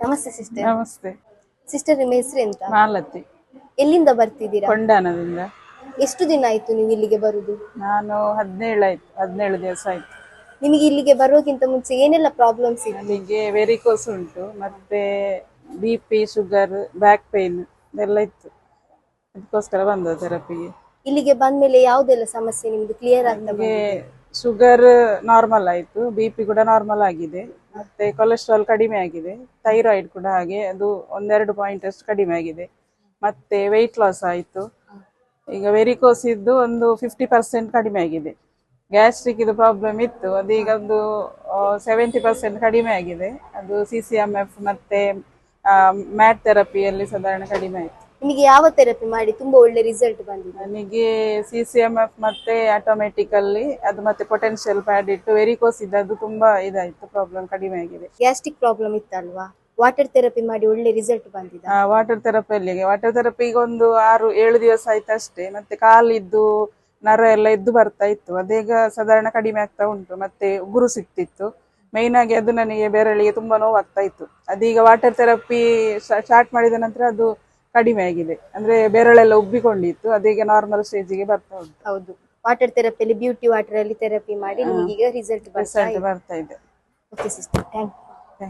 ನಮಸ್ತೆ ಸಿಸ್ಟರ್. ನಮಸ್ತೆ. ಸಿಸ್ಟರ್ ನಿಮ್ಮ ಹೆಸರು ಎಂತ? ಮಾಲತಿ. ಎಲ್ಲಿಂದ ಬರ್ತಿದ್ದೀರಾ? ಕೊಂಡಾನದಿಂದ. ಎಷ್ಟು ದಿನ ಆಯ್ತು ನೀವು ಇಲ್ಲಿಗೆ ಬರುದು? ನಾನು 17 ದಿವಸ ಆಯ್ತು. ನಿಮಗೆ ಇಲ್ಲಿಗೆ ಬರೋಕ್ಕಿಂತ ಮುಂಚೆ ಏನೆಲ್ಲ ಪ್ರಾಬ್ಲಮ್ಸ್ ಇತ್ತು? ನನಗೆ ವೆರಿಕೋಸ್ ಉಂಟು, ಮತ್ತೆ BP, ಶುಗರ್, ಬ್ಯಾಕ್ ಪೇನ್ ಇದೆಲ್ಲ ಇತ್ತು. ಅದಕ್ಕೋಸ್ಕರ ಬಂದ ಥೆರಪಿಗೆ. ಇಲ್ಲಿಗೆ ಬಂದ್ಮೇಲೆ ಯಾವುದೆಲ್ಲ ಸಮಸ್ಯೆ ನಿಮ್ದು ಕ್ಲಿಯರ್ ಆಗ್ತಾ ನನಗೆ ಬಂದಿದೆ? ಶುಗರ್ ನಾರ್ಮಲ್ ಆಯಿತು, BP ಕೂಡ ನಾರ್ಮಲ್ ಆಗಿದೆ, ಮತ್ತೆ ಕೊಲೆಸ್ಟ್ರಾಲ್ ಕಡಿಮೆ ಆಗಿದೆ, ಥೈರಾಯ್ಡ್ ಕೂಡ ಹಾಗೆ ಅದು 1-2 ಪಾಯಿಂಟ್ ಅಷ್ಟು ಕಡಿಮೆ ಆಗಿದೆ, ಮತ್ತೆ ವೆಯ್ಟ್ ಲಾಸ್ ಆಯಿತು. ಈಗ ವೆರಿಕೋಸ್ ಇದ್ದು ಒಂದು 50% ಕಡಿಮೆ ಆಗಿದೆ. ಗ್ಯಾಸ್ಟ್ರಿಕ್ ಇದು ಪ್ರಾಬ್ಲಮ್ ಇತ್ತು, ಅದೀಗ ಒಂದು 70% ಕಡಿಮೆ ಆಗಿದೆ. ಅದು CCMF ಮತ್ತೆ ಮ್ಯಾಟ್ ಥೆರಪಿಯಲ್ಲಿ ಸಾಧಾರಣ ಕಡಿಮೆ ಆಯಿತು. ನಿಮಗೆ ಯಾವ ಥೆರಪಿ ಮಾಡಿ ತುಂಬಾ ಒಳ್ಳೆ ರಿಸಲ್ಟ್ ಬಂದಿದೆ? ನನಗೆ CCMF ಮತ್ತೆ ಆಟೋಮೆಟಿಕಲ್ಲಿ ಅದು ಮತ್ತೆ ಪೊಟೆನ್ಶಿಯಲ್ ಪ್ಯಾಡ್ ಇಟ್ಟು ವೆರಿಕೋಸ್ ಇದ್ದದ್ದು ತುಂಬಾ ಇದಾಯ್ತು, ಪ್ರಾಬ್ಲಮ್ ಕಡಿಮೆ ಆಗಿದೆ. ಗ್ಯಾಸ್ಟ್ರಿಕ್ ಪ್ರಾಬ್ಲಮ್ ಇತ್ತಲ್ವಾ, ವಾಟರ್ ಥೆರಪಿ ಮಾಡಿ ಒಳ್ಳೆ ರಿಸಲ್ಟ್ ಬಂದಿದೆ? ವಾಟರ್ ಥೆರಪಿಗೆ ಒಂದು 6-7 ದಿವಸ ಆಯ್ತು ಅಷ್ಟೇ. ಮತ್ತೆ ಕಾಲಿದ್ದು ನರ ಎಲ್ಲ ಎದ್ದು ಬರ್ತಾ ಇತ್ತು, ಅದೀಗ ಸಾಧಾರಣ ಕಡಿಮೆ ಆಗ್ತಾ ಉಂಟು. ಮತ್ತೆ ಉಗುರು ಸಿಕ್ತಿತ್ತು, ಮೈನ್ ಆಗಿ ಅದು ನನಗೆ ಬೆರಳಿಗೆ ತುಂಬಾ ನೋವಾಗ್ತಾ ಇತ್ತು. ಅದೀಗ ವಾಟರ್ ಥೆರಪಿ ಸ್ಟಾರ್ಟ್ ಮಾಡಿದ ನಂತರ ಅದು ಕಡಿಮೆ ಆಗಿದೆ, ಅಂದ್ರೆ ಬೆರಳೆಲ್ಲ ಉಬ್ಬಿಕೊಂಡಿತ್ತು, ಅದೀಗ ನಾರ್ಮಲ್ ಸ್ಟೇಜಿಗೆ ಬರ್ತಾ ಉಂಟು. ಹೌದು, ವಾಟರ್ ಥೆರಪಿಯಲ್ಲಿ ಬ್ಯೂಟಿ ವಾಟರ್ ಅಲ್ಲಿ ಥೆರಪಿ ಮಾಡಿ ನಿಮಗೆ ಈಗ ರಿಸಲ್ಟ್ ಬರ್ತಾ ಇದೆ. ಬರ್ತಾ ಇದೆ. Okay sister, thank you.